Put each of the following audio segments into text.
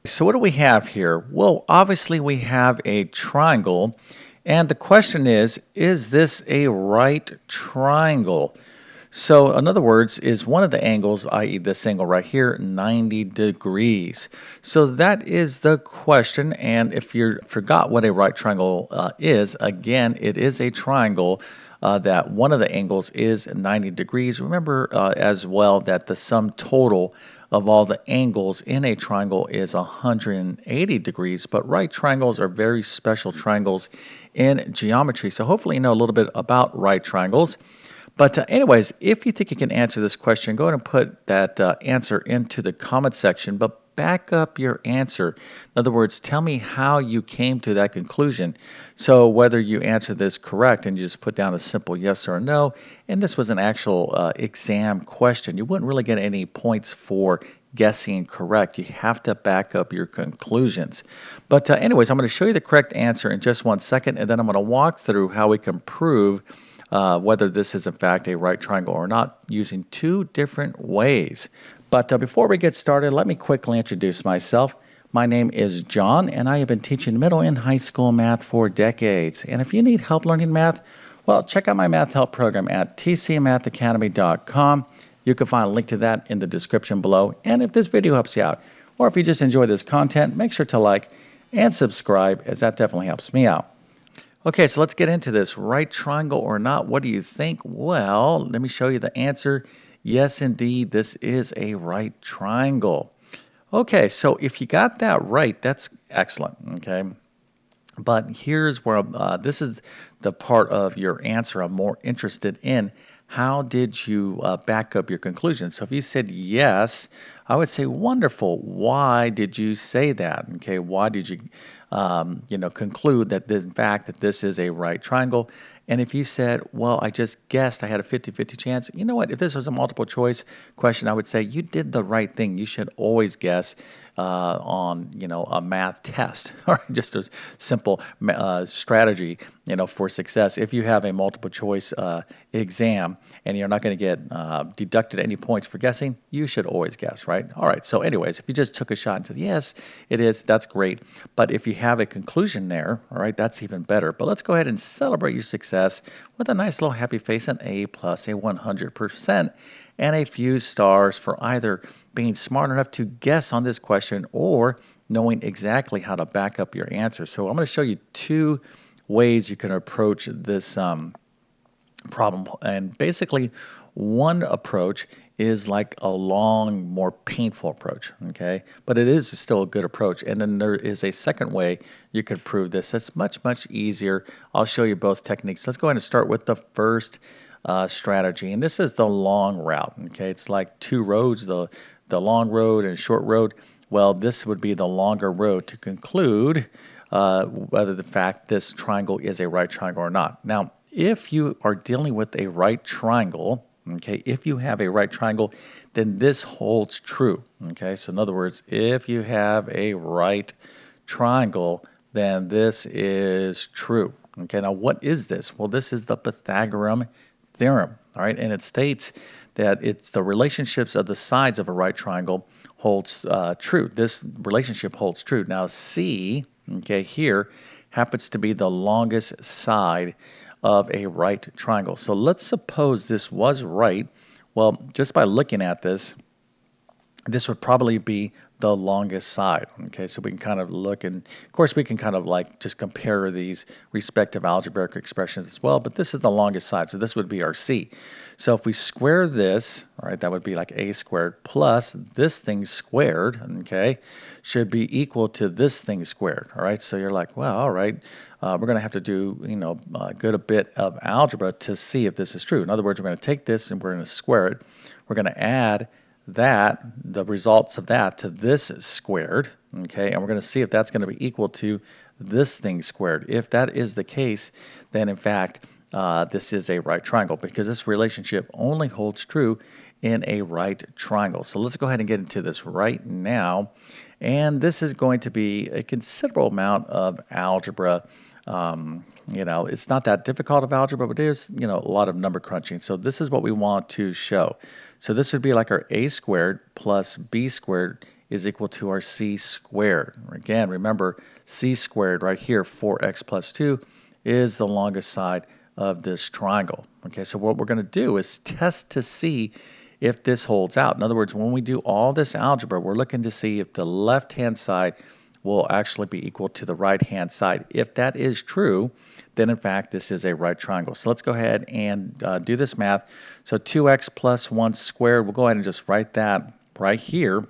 So what do we have here? Well, obviously we have a triangle, and the question is this a right triangle? So in other words, is one of the angles, i.e. this angle right here, 90 degrees? So that is the question, and if you forgot what a right triangle is, again, it is a triangle that one of the angles is 90 degrees. Remember as well that the sum total of all the angles in a triangle is 180 degrees, but right triangles are very special triangles in geometry. So hopefully you know a little bit about right triangles. But anyways, if you think you can answer this question, go ahead and put that answer into the comment section, but back up your answer. In other words, tell me how you came to that conclusion. So whether you answer this correct and you just put down a simple yes or no, and this was an actual exam question, you wouldn't really get any points for guessing correct. You have to back up your conclusions. But anyways, I'm going to show you the correct answer in just 1 second, and then I'm going to walk through how we can prove whether this is in fact a right triangle or not using two different ways. But before we get started, let me quickly introduce myself. My name is John, and I have been teaching middle and high school math for decades. And if you need help learning math, well, check out my math help program at tcmathacademy.com. You can find a link to that in the description below. And if this video helps you out, or if you just enjoy this content, make sure to like and subscribe, as that definitely helps me out. Okay, so let's get into this. Right triangle or not, what do you think? Well, let me show you the answer. Yes, indeed, this is a right triangle. Okay, so if you got that right, that's excellent, okay? But here's where this is the part of your answer I'm more interested in. How did you back up your conclusion? So if you said yes, I would say wonderful. Why did you say that? Okay, why did you, conclude that in fact that this is a right triangle? And if you said, well, I just guessed, I had a 50-50 chance, you know what? If this was a multiple choice question, I would say you did the right thing. You should always guess on, a math test, or just a simple strategy, for success. If you have a multiple choice exam and you're not going to get deducted any points for guessing, you should always guess, right? All right. So anyways, if you just took a shot and said, yes, it is, that's great. But if you have a conclusion there, all right, that's even better. But let's go ahead and celebrate your success with a nice little happy face, an A plus, a 100%, and a few stars for either being smart enough to guess on this question or knowing exactly how to back up your answer. So I'm going to show you two ways you can approach this problem. And basically, one approach is like a long, more painful approach, okay? But it is still a good approach. And then there is a second way you could prove this. That's much, much easier. I'll show you both techniques. Let's go ahead and start with the first strategy. And this is the long route, okay? It's like two roads, the long road and short road. Well, this would be the longer road to conclude whether the fact this triangle is a right triangle or not. Now, if you are dealing with a right triangle, okay, if you have a right triangle, then this holds true, okay? So in other words, if you have a right triangle, then this is true, okay? Now, what is this? Well, this is the Pythagorean Theorem, all right? And it states that it's the relationships of the sides of a right triangle holds true. This relationship holds true. Now, C, okay, here happens to be the longest side of a right triangle. So let's suppose this was right. Well, just by looking at this, this would probably be the longest side. Okay, so we can kind of look, and of course we can kind of like just compare these respective algebraic expressions as well, but this is the longest side, so this would be our C. So if we square this, all right, that would be like a squared plus this thing squared, okay, should be equal to this thing squared, all right? So you're like, well, all right, we're going to have to do, a bit of algebra to see if this is true. In other words, we're going to take this and we're going to square it. We're going to add the results of that to this squared, okay, and we're going to see if that's going to be equal to this thing squared. If that is the case, then in fact, this is a right triangle because this relationship only holds true in a right triangle. So let's go ahead and get into this right now, and this is going to be a considerable amount of algebra. It's not that difficult of algebra, but there's, a lot of number crunching. So this is what we want to show. So this would be like our a squared plus b squared is equal to our c squared. Again, remember, c squared right here, 4x plus 2, is the longest side of this triangle. Okay, so what we're going to do is test to see if this holds out. In other words, when we do all this algebra, we're looking to see if the left-hand side will actually be equal to the right-hand side. If that is true, then in fact this is a right triangle. So let's go ahead and do this math. So 2x plus 1 squared, we'll go ahead and just write that right here.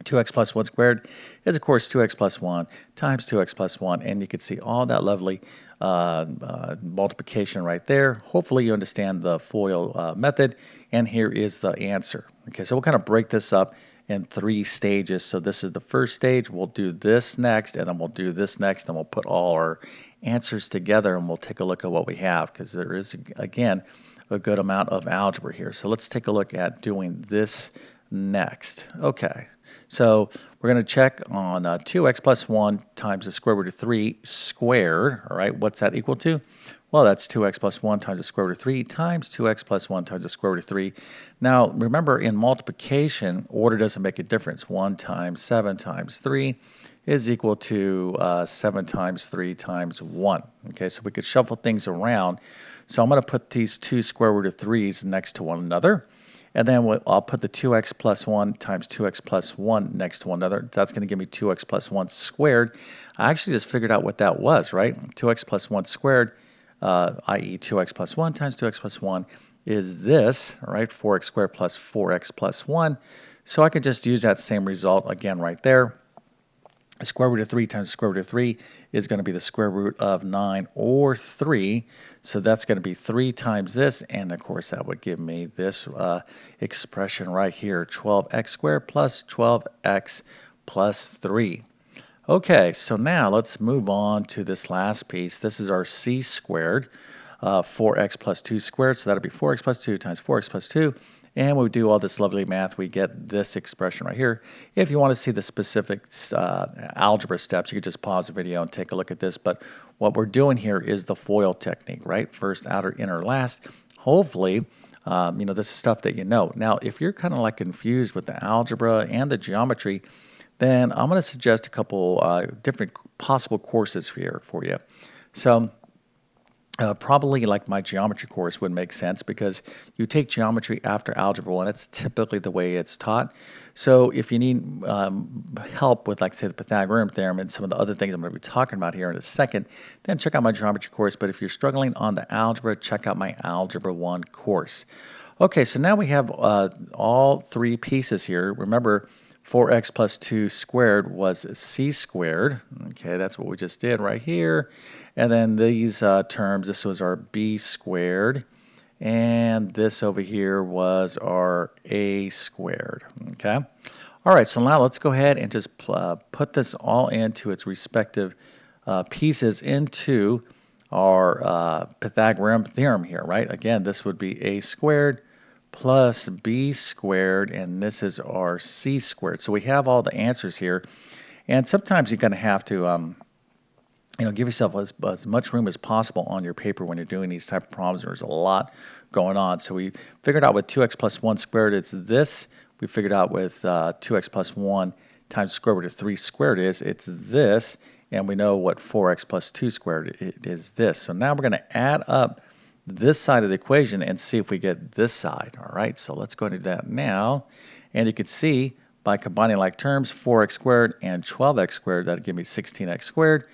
2x plus 1 squared is, of course, 2x plus 1 times 2x plus 1. And you can see all that lovely multiplication right there. Hopefully you understand the FOIL method. And here is the answer. Okay, so we'll kind of break this up in 3 stages. So this is the first stage. We'll do this next, and then we'll do this next, and we'll put all our answers together, and we'll take a look at what we have, because there is, again, a good amount of algebra here. So let's take a look at doing this next. Okay, so we're going to check on 2x plus 1 times the square root of 3 squared. All right, what's that equal to? Well, that's 2x plus 1 times the square root of 3 times 2x plus 1 times the square root of 3. Now, remember, in multiplication, order doesn't make a difference. 1 times 7 times 3 is equal to 7 times 3 times 1. Okay, so we could shuffle things around. So I'm going to put these two square root of 3's next to one another. And then I'll put the 2x plus 1 times 2x plus 1 next to one another. That's going to give me 2x plus 1 squared. I actually just figured out what that was, right? 2x plus 1 squared, i.e. 2x plus 1 times 2x plus 1 is this, all right? 4x squared plus 4x plus 1. So I can just use that same result again right there. The square root of 3 times the square root of 3 is going to be the square root of 9 or 3. So that's going to be 3 times this. And of course, that would give me this expression right here, 12x squared plus 12x plus 3. Okay, so now let's move on to this last piece. This is our c squared, 4x plus 2 squared. So that'll be 4x plus 2 times 4x plus 2. And when we do all this lovely math, we get this expression right here. If you want to see the specific algebra steps, you could just pause the video and take a look at this. But what we're doing here is the FOIL technique, right? First, outer, inner, last. Hopefully, this is stuff that you know. Now, if you're kind of like confused with the algebra and the geometry, then I'm going to suggest a couple different possible courses here for you. So, probably like my geometry course would make sense, because you take geometry after algebra 1. That's typically the way it's taught. So if you need help with, like, say, the Pythagorean Theorem and some of the other things I'm going to be talking about here in a second, then check out my geometry course. But if you're struggling on the algebra, check out my Algebra 1 course. Okay, so now we have all 3 pieces here. Remember, 4x plus 2 squared was c squared. Okay, that's what we just did right here. And then these terms, this was our b squared. And this over here was our a squared. Okay. All right, so now let's go ahead and just put this all into its respective pieces into our Pythagorean theorem here, right? Again, this would be a squared plus b squared, and this is our c squared. So we have all the answers here, and sometimes you're going to have to give yourself as much room as possible on your paper when you're doing these type of problems. There's a lot going on. So we figured out with 2x plus 1 squared, it's this. We figured out with 2x plus 1 times the square root of 3 squared it's this. And we know what 4x plus 2 squared is this. So now we're going to add up this side of the equation and see if we get this side. All right, so let's go into that now. And you can see by combining like terms, 4x squared and 12x squared, that'll give me 16x squared.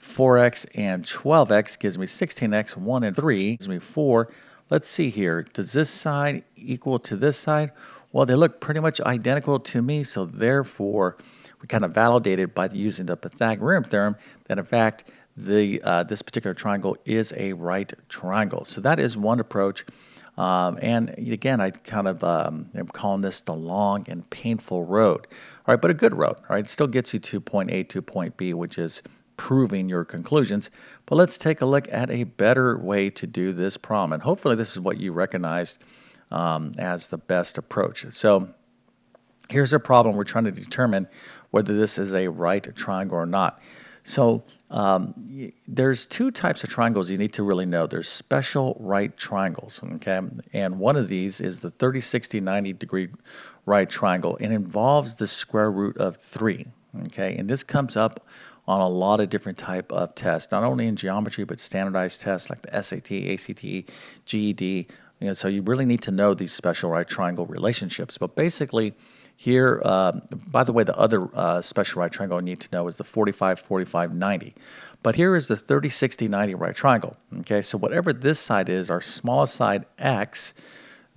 4x and 12x gives me 16x, 1 and 3 gives me 4. Let's see here. Does this side equal to this side? Well, they look pretty much identical to me, so therefore we kind of validated by using the Pythagorean theorem that in fact this particular triangle is a right triangle. So that is one approach. And again, I kind of am calling this the long and painful road. All right, but a good road. All right, it still gets you to point A to point B, which is proving your conclusions. But let's take a look at a better way to do this problem. And hopefully this is what you recognized as the best approach. So here's a problem. We're trying to determine whether this is a right triangle or not. So there's two types of triangles you need to really know. There's special right triangles, okay? And one of these is the 30, 60, 90 degree right triangle. It involves the square root of 3, okay? And this comes up on a lot of different type of tests, not only in geometry, but standardized tests like the SAT, ACT, GED. So you really need to know these special right triangle relationships. But basically, here, by the way, the other special right triangle you need to know is the 45, 45, 90. But here is the 30, 60, 90 right triangle. Okay, so whatever this side is, our smallest side, x,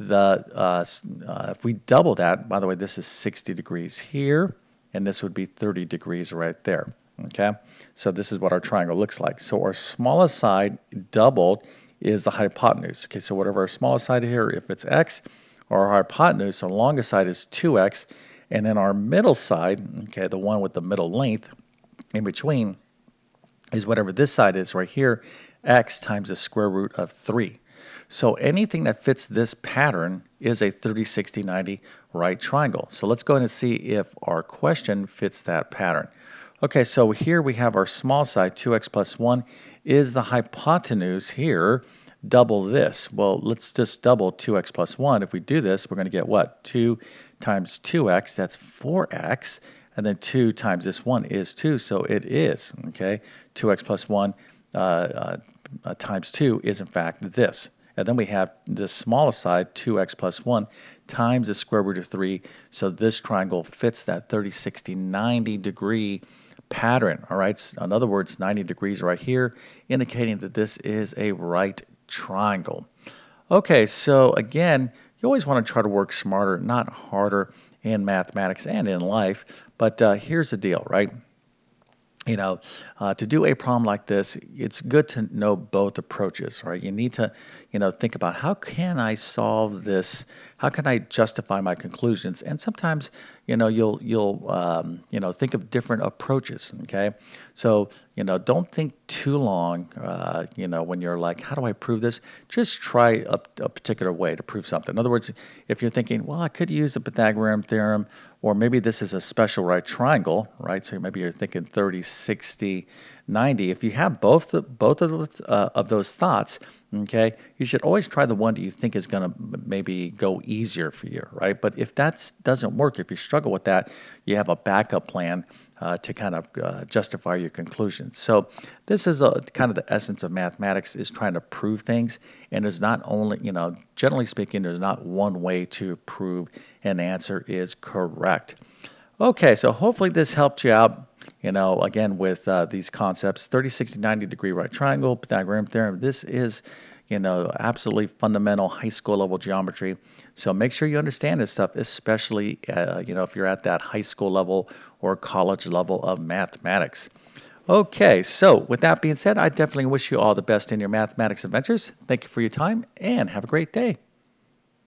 if we double that, by the way, this is 60 degrees here, and this would be 30 degrees right there. Okay, so this is what our triangle looks like. So our smallest side doubled is the hypotenuse. Okay, so whatever our smallest side here, if it's x, or our hypotenuse, our longest side is 2x, and then our middle side, okay, the one with the middle length in between, is whatever this side is right here, x times the square root of 3. So anything that fits this pattern is a 30, 60, 90 right triangle. So let's go ahead and see if our question fits that pattern. Okay, so here we have our small side, 2x plus 1, is the hypotenuse here. Double this. Well, let's just double 2x plus 1. If we do this, we're going to get what? 2 times 2x, that's 4x. And then 2 times this 1 is 2, so it is, okay? 2x plus 1 times 2 is, in fact, this. And then we have the smallest side, 2x plus 1, times the square root of 3. So this triangle fits that 30, 60, 90 degree pattern, all right? In other words, 90 degrees right here, indicating that this is a right triangle. Okay, so again, you always want to try to work smarter, not harder in mathematics and in life. But here's the deal, right? To do a problem like this, it's good to know both approaches, right? You need to, think about how can I solve this? How can I justify my conclusions? And sometimes, you'll think of different approaches, okay? So, don't think too long, when you're like, how do I prove this? Just try a particular way to prove something. In other words, if you're thinking, well, I could use the Pythagorean theorem, or maybe this is a special right triangle, right? So maybe you're thinking 30, 60, 90. If you have both of those thoughts, okay, you should always try the one that you think is going to maybe go easier for you, right? But if that doesn't work, if you struggle with that, you have a backup plan to kind of justify your conclusions. So this is kind of the essence of mathematics, is trying to prove things. And there's not only, generally speaking, there's not one way to prove an answer is correct. Okay, so hopefully this helped you out, again, with these concepts. 30, 60, 90 degree right triangle, Pythagorean theorem. This is, absolutely fundamental high school level geometry. So make sure you understand this stuff, especially, if you're at that high school level or college level of mathematics. Okay, so with that being said, I definitely wish you all the best in your mathematics adventures. Thank you for your time and have a great day.